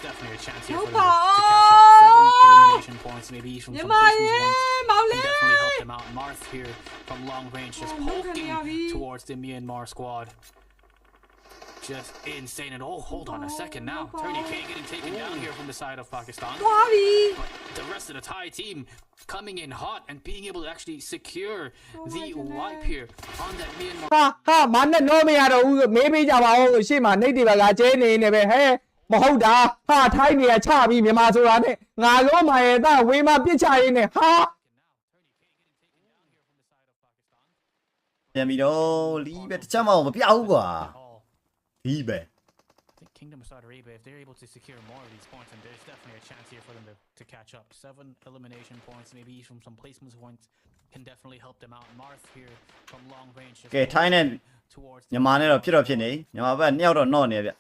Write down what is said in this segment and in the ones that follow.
there's definitely a chance here for them to catch up. 7 elimination points, maybe from some placements once can definitely help them out. Marth here from long range, just poking towards the Myanmar squad. Just insane. And oh, hold on a second now. Tony K getting taken down here from the side of Pakistan. But the rest of the Thai team coming in hot and being able to actually secure the wipe here on that Myanmar. ဟာမနဲ့တော့မရတော့ဘူးမေးပေးကြပါဦးရှေ့မှာနေတီဘကကျဲနေနေပဲဟဲ့မဟုတ်တာဟာထိုင်းနေရချပြီးမြန်မာဆိုတာနဲ့ငါလုံးမရဲ့သားဝေးမပြစ်ချရင်းနဲ့ဟာ ပြန်ပြီးတော့လီးပဲတစ်ချက်မှမပြောက်ဘူးကွာဒီပဲ I think Kingdom of Saudi Arabia, if they're able to secure more of these points, and there's definitely a chance here for them to catch up. 7 elimination points, maybe from some placements points, can definitely help them out. Marth here from long range. ကဲထိုင်းနဲ့မြန်မာနဲ့တော့ဖြစ်တော့ဖြစ်နေမြန်မာဘက်2ယောက်တော့နော့နေဗျ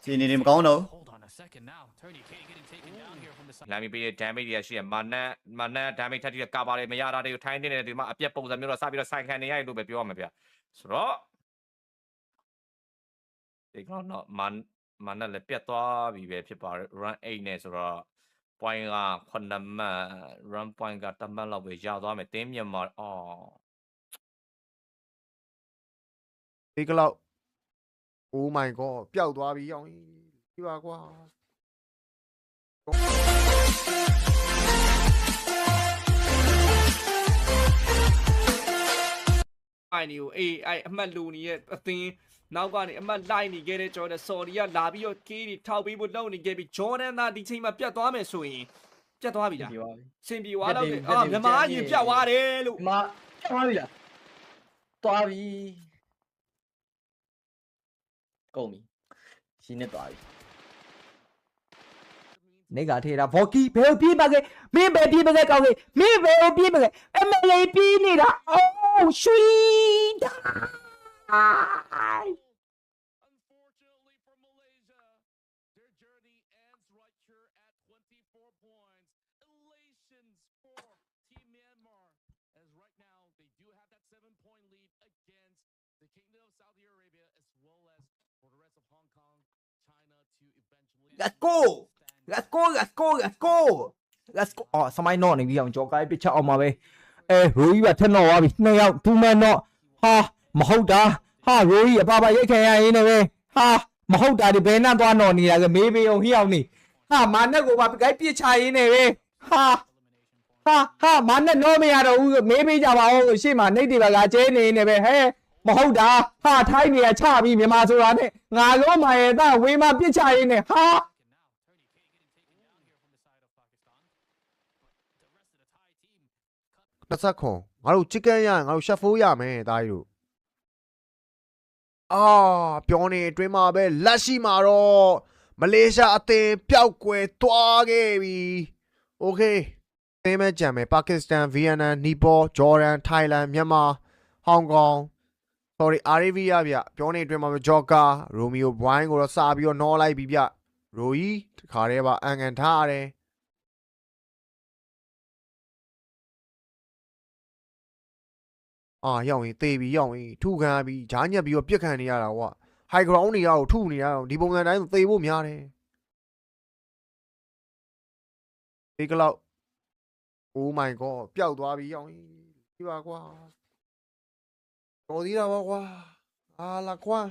စီနေနေမကောင်းတော့ Hold on a second now. Tony K getting taken down here from the side. လာမီပေးတဲ့ damage တွေရှိရမာနတ် damage ထပ်ပြီးကာပါလေမရတာတွေကိုထိုင်းနေတဲ့ဒီမှာအပြက်ပုံစံမျိုးတော့စပြီးတော့ဆိုင်ခံနေရတယ်လို့ပဲပြောရမှာဗျဆိုတော့ဒီကတော့မာနတ်လည်းပြတ်သွားပြီပဲဖြစ်ပါတယ် run 8နဲ့ဆိုတော့ point က9မှတ် run point က10မှတ်လောက်ပဲရသွားမယ်တင်းမြန်မာအော် ဒီကလောက် Oh my god ပျောက်သွားပြီအောင်ဒီပါကွာ အိုင်နီကိုအေးအဲ့အမှတ်လူနေရဲ့အသင်းနောက်ကနေအမှတ်လိုက်နေခဲ့တဲ့ကျွန်တော်ဆော်ဒီကလာပြီးတော့ကေးတွေထောက်ပြီးဖို့လုပ်နေခဲ့ပြီးဂျော်ဒန်သားဒီချိန်မှာပြတ်သွားမယ်ဆိုရင်ပြတ်သွားပြီလားစင်ပြေသွားတော့မြန်မာကရင်ပြတ်သွားတယ်လို့ မသွားပြီလားသွားပြီကုန်ပြီရှင်းနေသွားပြီနေကထေတာဘော်ကီဘယ်ပြေးပါကဲမင်းပဲပြေးပါကဲကောင်းကဲမင်းပဲပြေးပါကဲအမလေးပြေးနေတာအိုးရွှီတာ Unfortunately for Malaysia, their journey ends right here at 24 points. Elations for Team Myanmar, as right now they do have that 7-point lead against the Kingdom of Saudi Arabia, as well as for the rest of Hong Kong, China to eventually. Let's go let's go let's go let's go let's go အော်စမိုင်းတော့နေပြီးအောင်ကြော်ကိုင်းပစ်ချက်အောင်ပါပဲရိုးကြီးကထက်တော့သွားပြီ2ယောက်2မန်တော့ဟာမဟုတ်တာဟာရိုးကြီးအပါပါရိတ်ခံရရင်းနဲ့ပဲဟာမဟုတ်တာဒီဘယ်နဲ့သွားတော့နေတာကမေးပေးအောင်ဟိအောင်နေဟာမာနဲ့ကိုပါကိုင်းပစ်ချရင်းနဲ့ပဲဟာမာနဲ့တော့မရတော့ဘူးမေးပေးကြပါဦးရှေ့မှာနေတီဘကကျဲနေနေပဲဟဲ့မဟုတ်တာဟာထိုင်းနေရချပြီးမြန်မာဆိုတာနဲ့ငါလုံးမရဲ့သားဝေးမပြစ်ချရင်းနဲ့ဟာ 20ခွန်ငါတို့ချစ်ကန်ရငါတို့ရှက်ဖိုးရမယ်တားကြီးတို့အာပြောနေအတွင်းမှာပဲလက်ရှိမှာတော့မလေးရှားအသင်းပျောက်ကွယ်သွားခဲ့ပြီโอเคအသင်းမဲ့ကြံမယ်ပါကစ္စတန်ဗီယက်နမ်နီပေါဂျော်ဒန်ထိုင်းလန်မြန်မာဟောင်ကောင် sorry အာရေဗီးယားဗျပြောနေအတွင်းမှာပဲဂျော့ကာရိုမီယိုဘွိုင်းကိုတော့စာပြီးတော့နှောလိုက်ပြီဗျရိုကြီးတခါတည်းပါအန်ကန်ထားရတယ်အာရောက်ရင်သေပြီရောက်ရင်ထုခံရပြီဂျားညက်ပြီးတော့ပြစ်ခံနေရတာကွာဟိုက်ဂရောင်းတွေကတော့ထုနေရတော့ဒီပုံစံတိုင်းသေဖို့များတယ်ဒီကလောက် Oh my god ပျောက်သွားပြီရောက်ရင်ဒီပါကွာတော်သေးတာပါကွာအာလာကွာ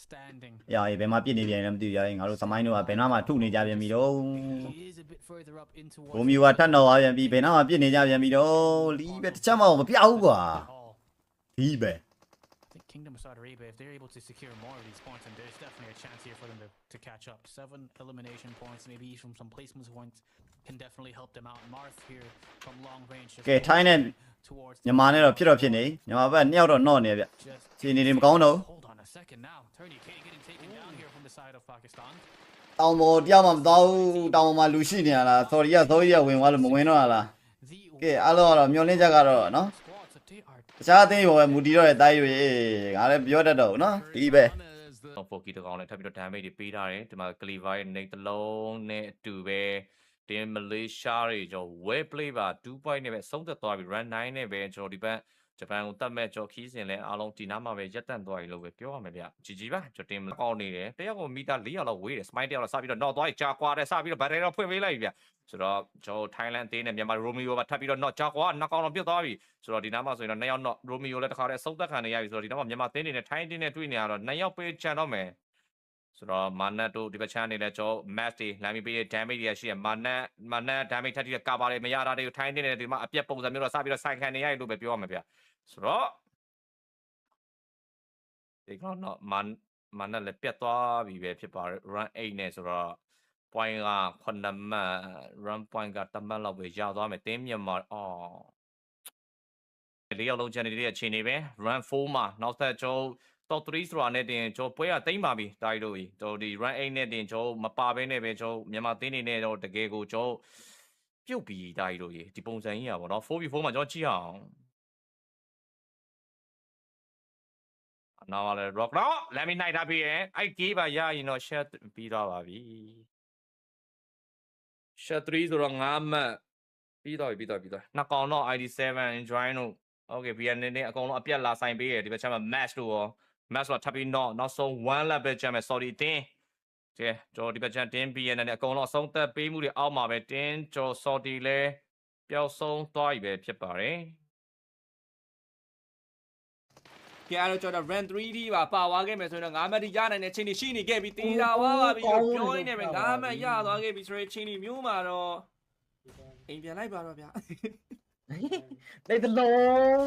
Standing. ရာဘယ်မှာပြစ်နေပြန်လဲမသိဘူးရာငါတို့သမိုင်းတို့ကဘယ်နားမှာထုနေကြပြန်ပြီတော့ He is a bit further up in towards. ဘုံမျိုးကထပ်တော့သွားပြန်ပြီဘယ်နားမှာပြစ်နေကြပြန်ပြီတော့လီးပဲတစ်ချက်မှမပြောက်ဘူးကွာဒီပဲ I think Kingdom of Saudi Arabia, if they're able to secure more of these points, and there's definitely a chance here for them to catch up. 7 elimination points, maybe from some placements points, can definitely help them out. Marth here from long range. ကဲထိုင်းနဲ့မြန်မာနဲ့တော့ဖြစ်တော့ဖြစ်နေမြန်မာဘက်2ယောက်တော့နော့နေဗျစီနေနေမကောင်းတော့ Hold on a second now. Tony K getting taken down here from the side of Pakistan. တောင်ပေါ်တယောက်မှမသွားဘူးတောင်ပေါ်မှာလူရှိနေရလား sorry ကသောကြီးကဝင်သွားလို့မဝင်တော့လားကဲအားလုံးကတော့မျောလင်းချက်ကတော့နော်တခြားအသင်းရောပဲမူတီတော့တဲ့တိုင်းရွေငါလည်းပြောတတ်တော့ဘူးနော်ဒီပဲ ဖိုကီတကောင်လည်းထပ်ပြီးတော့ damage တွေပေးထားတယ်ဒီမှာ cleaver ရဲ့ nade တစ်လုံးနဲ့အတူပဲတင်းမလေးရှားတွေကျွန်တော် well play ပါ2 point နဲ့ပဲဆုံးသက်သွားပြီ run 9နဲ့ပဲကျွန်တော်ဒီဘက် ဂျပန်ကိုတတ်မဲ့ကျော်ခီးစင်လဲအားလုံးဒီနားမှာပဲရက်တန့်သွားပြီလို့ပဲပြောရမယ်ဗျဂျီဂျီပါကျွန်တော်တင်ကောင်းနေတယ်တယောက်ကမီတာ4ယောက်လောက်ဝေးတယ်စမိုင်းတယောက်လောက်စပြီးတော့ knock သွားကြာကွာတယ်စပြီးတော့ battery တော့ဖွင့်ပေးလိုက်ပြီဗျဆိုတော့ကျွန်တော် Thailand အသင်းနဲ့မြန်မာ Romeo ပါထပ်ပြီးတော့ knock ကြာကွာ knock အောင်တော့ပြတ်သွားပြီဆိုတော့ဒီနားမှာဆိုရင်တော့2ယောက် knock Romeo လည်းတစ်ခါတည်းအဆုတ်သက်ခံနေရပြီဆိုတော့ဒီနားမှာမြန်မာအသင်းတွေနဲ့ Thai အသင်းနဲ့တွေ့နေရတော့2ယောက်ပေးချန်တော့မယ်ဆိုတော့မာနတ်တို့ဒီဘက်ချမ်းနေလဲကျွန်တော် match တွေလမ်းပြီးပေးတဲ့ damage တွေရှိရမာနတ် damage ထပ်ပြီးတော့ကာပါတွေမရတာတွေကို Thai အသင်းနဲ့ဒီမှာအပြက်ပုံစံမျိုးတော့စပြီးတော့ဆိုင်ခံနေရပြီလို့ပဲပြောရမှာဗျဆိုတော့ဒီကတော့မာနတ်လည်းပြတ်သွားပြီပဲဖြစ်ပါတယ် run 8နဲ့ဆိုတော့ point က9မှတ် run point က10မှတ်လောက်ပဲရသွားမယ်တင်းမြန်မာ၄ယောက်လုံးချန်နေတဲ့အခြေအနေပဲ run 4မှာနောက်ဆက်ကျွန်တော် top 3ဆိုတာနဲ့တင်ကျွန်တော်ပွဲကတိမ့်ပါပြီတာရီတို့ကြီးကျွန်တော်ဒီ run 8နဲ့တင်ကျွန်တော်မပါဘဲနဲ့ပဲကျွန်တော်မြန်မာတင်းနေနဲ့တော့တကယ်ကိုကျွန်တော်ပြုတ်ပြီးတာရီတို့ကြီးဒီပုံစံကြီးอ่ะဗောနော် 4v4 မှာကျွန်တော်ကြည့်အောင်နောက်လည်း rock တော့ let me night ထားပြီးရင်အဲ့ကေးပါရရင်တော့ share ပြီးသွားပါပြီ share 3ဆိုတော့9မှတ်ပြီးသွားပြီနှစ်ကောင်တော့ ID7 enjoy တို့ okay BN နဲ့အကုန်လုံးအပြက်လာဆိုင်ပေးရဒီဘက်ချမ်းမှာ match တို့ရော match တော့ထပ်ပြီးနောက်ဆုံး1 lap ပဲချမ်းမယ် sorry တင်းကဲကျွန်တော်ဒီဘက်ချမ်းတင်း BN နဲ့အကုန်လုံးအဆုံးသက်ပေးမှုတွေအောက်မှာပဲတင်းကျော် sorry လဲပျောက်ဆုံးသွားပြီပဲဖြစ်ပါတယ်ကဲအဲ့တော့ကျွန်တော် run 3D ပါသွားခဲ့မယ်ဆိုရင်တော့9မှတ်ထိရနိုင်တဲ့ချင်းတွေရှိနေခဲ့ပြီးတေးတာပါပြီပြောနေတယ်ပဲ9မှတ်ရသွားခဲ့ပြီဆိုတဲ့ချင်းတွေမျိုးမှာတော့အိမ်ပြန်လိုက်ပါတော့ဗျာ နေတလုံး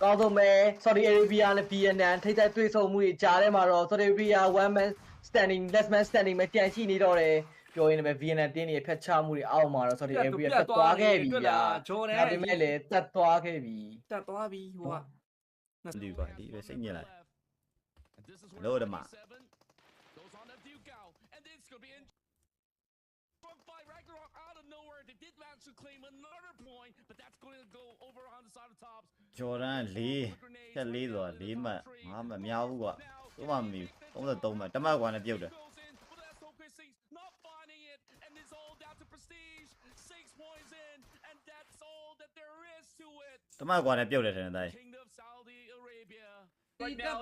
ကောင်းဆုံးပဲ Saudi Arabia နဲ့ Vietnam ထိပ်တိုက်တွေ့ဆုံမှုတွေကြားထဲမှာတော့ Saudi Arabia one man standing last man standing ပဲပြန်ရှိနေတော့တယ်ပြောရင်းနဲ့ပဲ Vietnam တင်းတွေဖျက်ချမှုတွေအောက်မှာတော့ Saudi Arabia တက်သွားခဲ့ပြီဗျာဒါပေမဲ့လည်းတက်သွားခဲ့ပြီဟိုကလူပါဒီပဲစိတ်ညစ်လိုက်လို့တမ Jordan 4 4ဆိုတာ4မှတ်5မှတ်များဘူးကွာတော့မှမမီ33မှတ်တမတ်ကွာနဲ့ပြုတ်တယ်တမတ်ကွာနဲ့ပြုတ်တယ်ထင်တယ် Right now,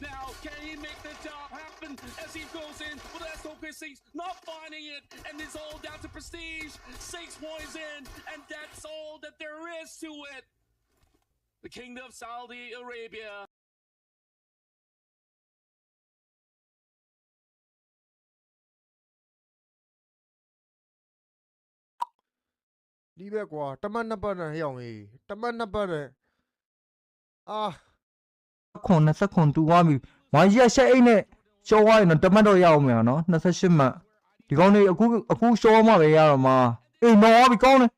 now can he make the job happen as he goes in? But that's OKC's not finding it, and it's all down to prestige. 6 points in, and that's all that there is to it. The Kingdom of Saudi Arabia. Leave it, qua. Taman na ba na hiyaw eh. Taman na ba na. ခွန်20တူသွားပြီဝိုင်းကြီးကရှက်အိတ်နဲ့ရှော့သွားရင်တော့တမတ်တော့ရအောင်မယ်နော်28မှတ်ဒီကောင်းလေးအခုရှော့မှပဲရတော့မှာအေးနော်ပြီကောင်းတယ်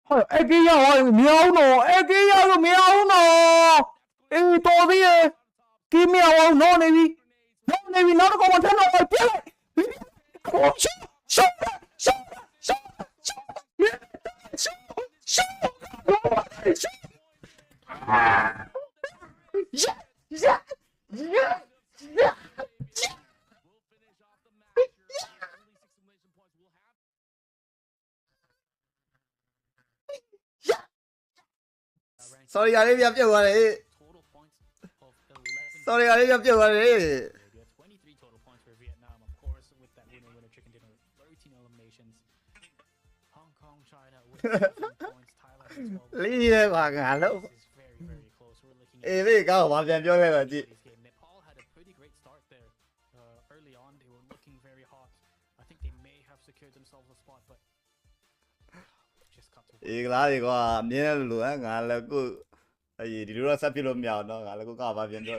ဟဲ့အကေးရအောင်မရအောင်နော်အကေးရလို့မရအောင်နော်အေးတော်သေးရဲ့ကေးမရအောင်နော်နေပြီနောက်တော့ကောင်ထမ်းတော့ပြက်ခေါ်ရှော့Sorry ရလေးပြပြုတ်သွားတယ် Sorry ရလေးပြပြုတ်သွားတယ် 23 total points for Vietnam, of course, with that winner chicken dinner, 13 eliminations. Hong Kong, China with 13 points, Thailand as well. လေးရဲပါငါလို့ This is very, very close. We're looking အေးလေးကောင်းဘာပြန်ပြောခဲ့ပါကြည့် today's game. Nepal had a pretty great start there. Early on, they were looking very hot. I think they may have secured themselves a spot, but just cut to အေးကလားဒီကွာအမြင်လို့ငါလည်းကိုအေးဒီလိုတော့ဆက်ပြလို့မရအောင်တော့ငါလည်းကိုကဘာပြန်ပြော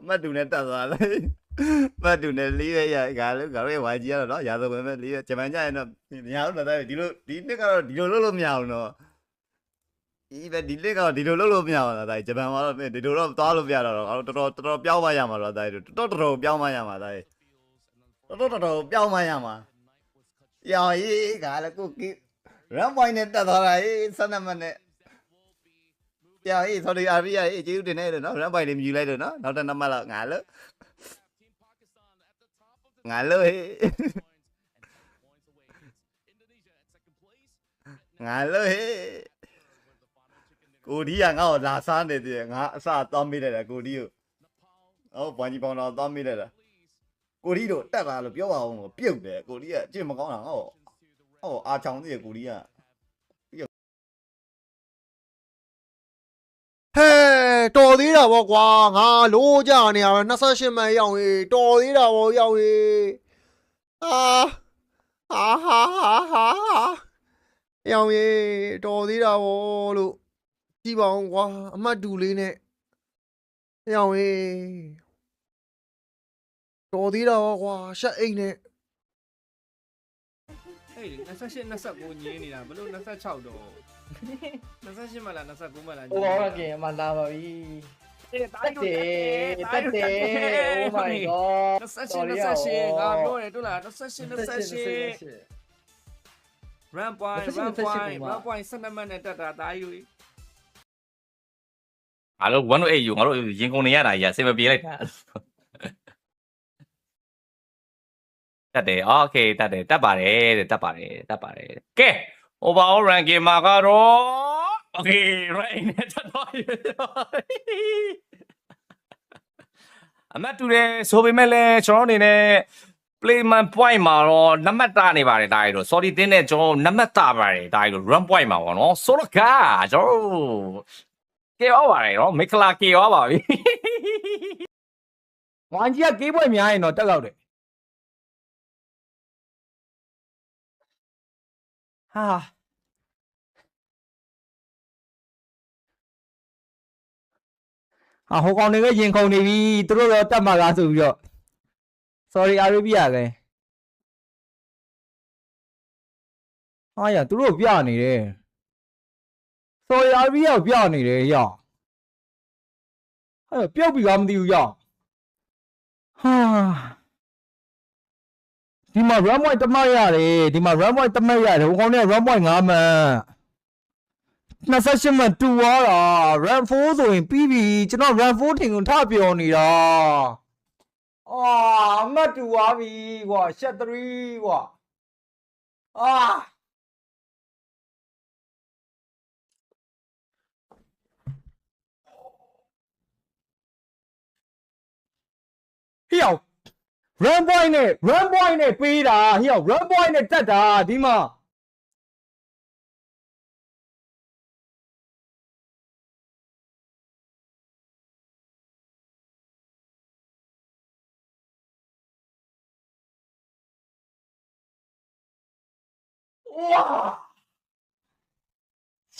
မတ်တူနဲ့တက်သွားလိုက်မတ်တူနဲ့လေးရငါလည်းငါတို့ရဲ့ YG ကတော့နော်ရာဇဝင်ပဲလေးရဂျပန်ကြရင်တော့မရဘူးတော့ဒီလိုဒီနှစ်ကတော့ဒီလိုလုပ်လို့မရဘူးနော်ဒီပဲဒီနှစ်ကတော့ဒီလိုလုပ်လို့မရဘူးလားဒါဂျပန်မှာတော့ဒီလိုတော့သွားလို့မရတော့တော်ပြောင်းမရမှာတော့ဒါတော်ပြောင်းမရမှာဒါတော်ပြောင်းမရမှာရောင်ရေးကလည်းကိုကိရမ်ပိုင်းနဲ့တက်သွားတာအေး12မိနစ်ရောင်ရေးဆော်ဒီအာရေဗျအေးကျေးဇူးတင်နေတယ်နော်ရမ်ပိုင်းလေးမြူလိုက်တယ်နော်နောက်တစ်နံပါတ်လောက်ငါလို့ဟ ငါလို့ဟေးကိုဒီကငါ့ကိုလာစားနေတယ်ငါအစသွားမိတယ်ကိုဒီကိုဟုတ်ဘာကြီးပေါင်းတော့သွားမိတယ်ကိုဒီတို့တက်လာလို့ပြောပါအောင်ပြုတ်တယ်ကိုဒီကအကျင့်မကောင်းတာဟောအာချောင်းသေးတယ်ကိုဒီက ဟဲတော်သေးတာဗောကွာငါလိုးကြနေရ28မှန်ရောက်ဟေးတော်သေးတာဗောရောက်ဟေးဟာရောက်ဟေးတော်သေးတာဗောလို့ကြည့်ပါအောင်ကွာအမှတ်တူလေးနဲ့ရောက်ဟေးတော်သေးတာဗောကွာရှက်အိတ်နဲ့ ဟေး28 29ညင်းနေတာဘလို့26တော့28မှလား29မှလား ဟိုဘောကင်အမှလာပါပြီတက်တယ် Oh my god 28ငါပြောတယ်တို့လား28 run point 12မှတ်နဲ့တက်တာတာကြီး ငါတို့108ယူငါတို့ရင်ကုန်နေရတာကြီးအစင်မပြေလိုက်တာတက်တယ်โอเคတက်ပါတယ်တက်ပါတယ်ကဲ overall ranking မှာကတော့ okay right နဲ့တက်တော့အမတ်တူတယ်ဆိုပေမဲ့လည်းကျွန်တော်အနေနဲ့ playman point မှာတော့နံပါတ်တာနေပါတယ်ဒါရီတို့ sorry တင်းနဲ့ကျွန်တော်နံပါတ်တာပါတယ်ဒါရီတို့ run point မှာပေါ့နော်ဆိုတော့ကကျွန်တော်ကေရောပါတယ်နော်မိခလာကေရောပါပြီ ဝိုင်းကြီးကကေးပွဲများရင်တော့တက်တော့တယ်ဟာဟိုကောင်တွေကရင်ခုန်နေပြီသူတို့တော့တက်မှာလားဆိုပြီးတော့ sorry အာရေဗီးယာကဟာရသူတို့ပြနေတယ် sorry အာရေဗီးယာပြနေတယ်ရအဲ့ပြုတ်ပြီလားမသိဘူးရဟာဒီမှာ run point တမတ်ရတယ်ဒီမှာ run point တမတ်ရတယ်ဟိုကောင်နဲ့ run point 5မှန်28မှန်တူသွားတာ run 4ဆိုရင်ပြီးပြီကျွန်တော် run 4ထင်ကုန်ထပြောနေတာအမှတ်တူသွားပြီကွာ shut 3ကွာဟေ့အောင် run point နဲ့ပေးတာဟေ့အောင် run point နဲ့တက်တာဒီမှာ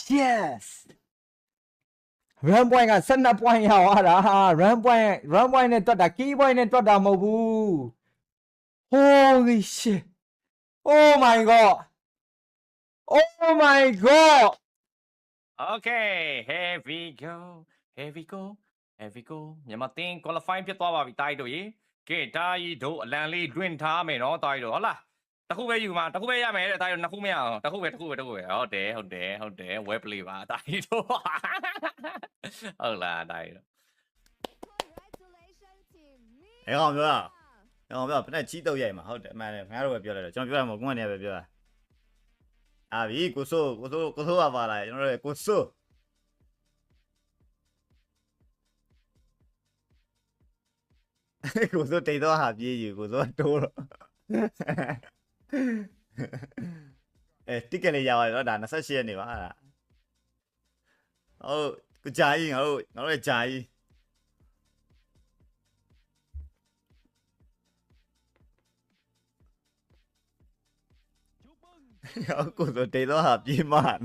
yes run point က12 point ရောက်သွားတာ run point နဲ့တွက်တာ key point နဲ့တွက်တာမဟုတ်ဘူး holy shit oh my god okay here we go မြန်မာတင်း qualify ဖြစ်သွားပါပြီတားရီတို့ရေကဲတားရီတို့အလံလေးတွင်ထားမယ်နော်တားရီတို့ဟုတ်လားတခုပဲယူမှာတခုပဲရမယ်တဲ့တားရီတို့နှစ်ခုမရအောင်တခုပဲဟုတ်တယ် web play ပါတားရီတို့ဟုတ်လားတားရီတို့ ဟဲ့ကောင်ပြောဖက်နဲ့ချီးတော့ရိုက်မှာဟုတ်တယ်အမှန်တယ်ငါတို့ပဲပြောလိုက်တော့ကျွန်တော်ပြောရမှာကိုယ်ကနေပဲပြောတာအာပြီကိုဆိုးပါလာကျွန်တော်တို့ကိုဆိုးကိုဆိုးတိတ်တော့ဟာပြေးယူကိုဆိုးတိုးတော့တစ်ကလေးရပါတယ်နော်ဒါ28ရက်နေပါအဲ့ဒါဟုတ်ကိုဂျာကြီးငါတို့ဂျာကြီးကိုဆိုတေတော့ဟာပြေးမှန်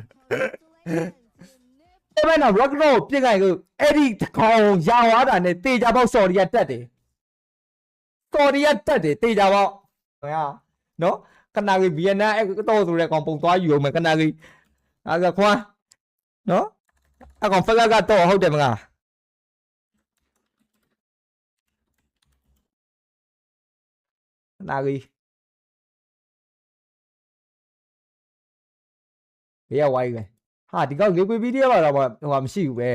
အဲ့မဲ့နော် rock တော့ပြစ်ခိုင်ကိုအဲ့ဒီတကောင်ရာဝါတာနဲ့တေချာပေါက် sorry ကတက်တယ်တေချာပေါက်ဟဲ့နော်ခဏကြီး VN အဲ့တော့ဆိုတဲ့ကောင်ပုံသွားယူအောင်မယ်ခဏကြီးအဲ့ကခွန်းနော်အကောင်ဖက်ကတော့ဟုတ်တယ်မလားခဏကြီးဘေးကဝိုင်းပဲဟာဒီကောက်လေကွေဗီဒီယိုပါတော့ဟိုမရှိဘူးပဲ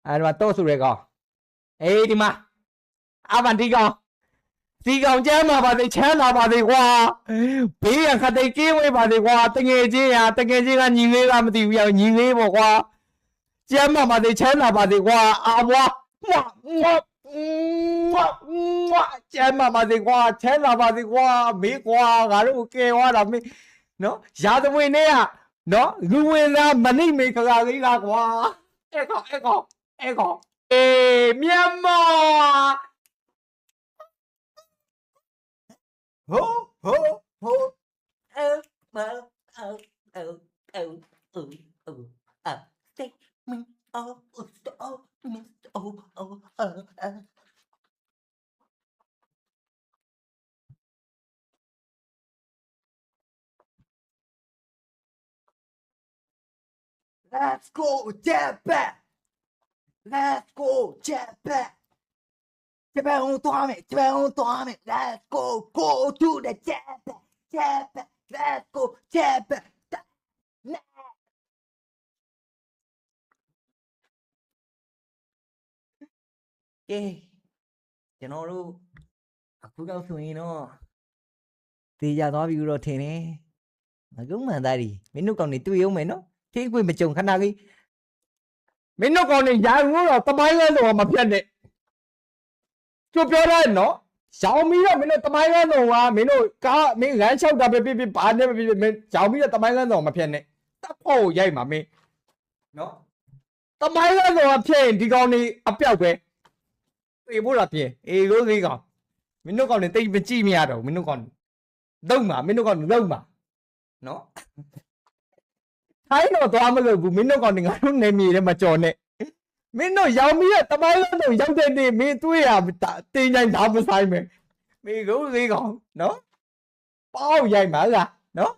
အဲ့တော့တော့ဆိုရဲကောအေးဒီမှာ အာမန်ဒီကောင်ကျမ်းမှာပါသေးချမ်းသာပါသေးကွာဘေးရခတ်တိတ်ကင်းဝေးပါသေးကွာတငယ်ချင်းကညီလေးကမသိဘူးညီလေးပေါ့ကွာကျမ်းမှာပါသေးချမ်းသာပါသေးကွာအာဘွားကျမ်းမှာပါသေးကွာချမ်းသာပါသေးကွာမေးကွာငါတို့ကဲသွားတာမေးနော်ရာသဝင်နဲ့ကနော်လူဝင်သားမနိမေခါလေးကကွာအဲ့ကောင်မြန်မာဟိုtake me off Let's go Japan Let's go Japan Japan on tour me Let's go to the Japan Let's go Japanကျွန်တော်တို့အခုတော့ဆိုရင်တော့တေးကြသွားပြီတော့ထင်တယ်မကုန်းမှန်သားကြီးမင်းတို့ကောင်နေတွေ့ရုံမယ်နော်ထိခွေမကြုံခဏကြီးမင်းတို့ကောင်နေရာဦးတော့တမိုင်းလဲတော့မပြတ်နဲ့ကျိုးပြောရတယ်နော်ရှောင်းပြီးတော့မင်းတို့တမိုင်းလဲတော့ကမင်းတို့ကားမင်းလမ်းလျှောက်တာပဲပြပြဘာနဲ့ပဲပြပြမင်းရှောင်းပြီးတော့တမိုင်းလဲတော့မပြတ်နဲ့တပ်ဖို့ရိုက်မှာမင်းနော်တမိုင်းလဲတော့ဖြစ်ရင်ဒီကောင်နေအပြောက်ပဲအေးဖို့လားပြင်အေးလို့သေးကောင်မင်းတို့ကောင်နေတိတ်မကြည့်မရတော့မင်းတို့ကောင်လုံးမှာမင်းတို့ကောင်လုံးမှာနော်ထိုင်းတော့သွားမလို့ဘူးမင်းတို့ကောင်နေငါတို့နေမြေထဲမှာကြော်နေမင်းတို့ရောင်ပြီးတော့တမိုင်းလုံးတော့ရောက်တဲ့နေ့မင်းတွေးရတင်းကြိုင်ဓာမဆိုင်မယ်မင်းကိုသေးကောင်နော်ပေါက်ရိုက်မှာလားနော်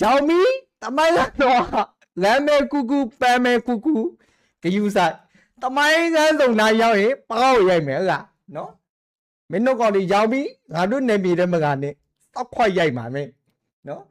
ရောင်ပြီးတမိုင်းလုံးတော့လမ်းမဲကူကူပန်းမဲကူကူဂယူဆိုင်တမိုင်းကန်းစုံနာရောက်ရင်ပေါက်ရိုက်မယ်လားနော်မင်းတို့ကောင်တွေရောင်ပြီးငါတို့နေမြေထဲမှာကနေတောက်ခွက်ရိုက်မှာမင်းနော်